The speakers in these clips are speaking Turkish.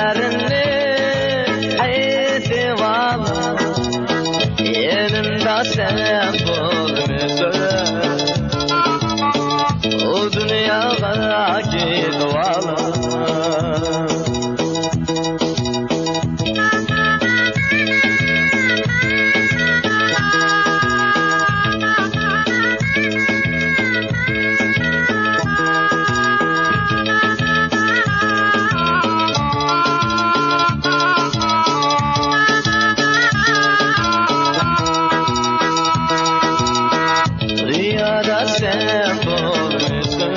dertlerini aytıvam, yanımda sen bulmuşsun. O dünyaya gitvalam. Dünyada sen bulmuşsun,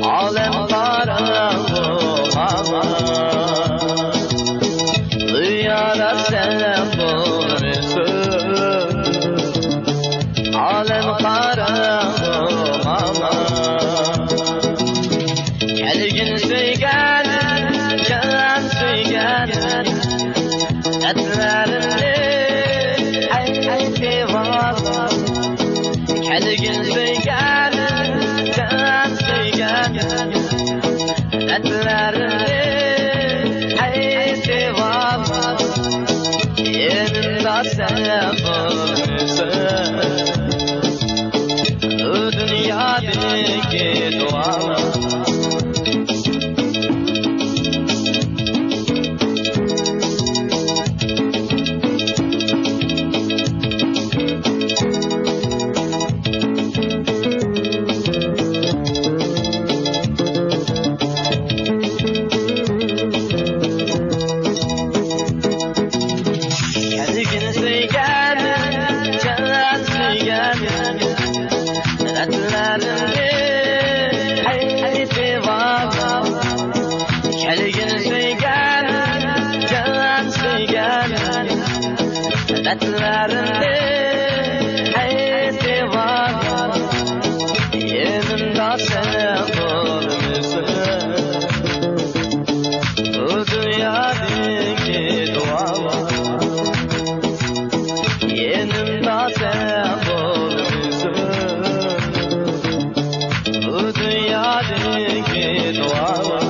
alem karanlık ama. Dünyada sen bulmuşsun, alem karanlık ama. Gelgin söygen, can söygen, dertlerini aytıvam. Gelgin söygen, can söygen, dertlerini aytıvam. Yanımda sen bulmuşsun, bu dünyadaki dualar. Gelgin söygen, can söygen, dertlerini aytıvam. Gelgin söygen, can söygen, dertlerini aytıvam. Yanımda sen bulmuşsun, bu dünyadaki dualar. Yanımda sen bulmuşsun, bu dünyadaki dualar.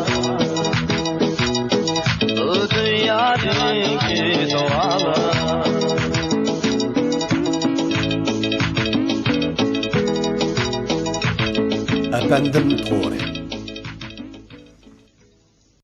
Bu dünyadaki dualar. Efendim Toğrul.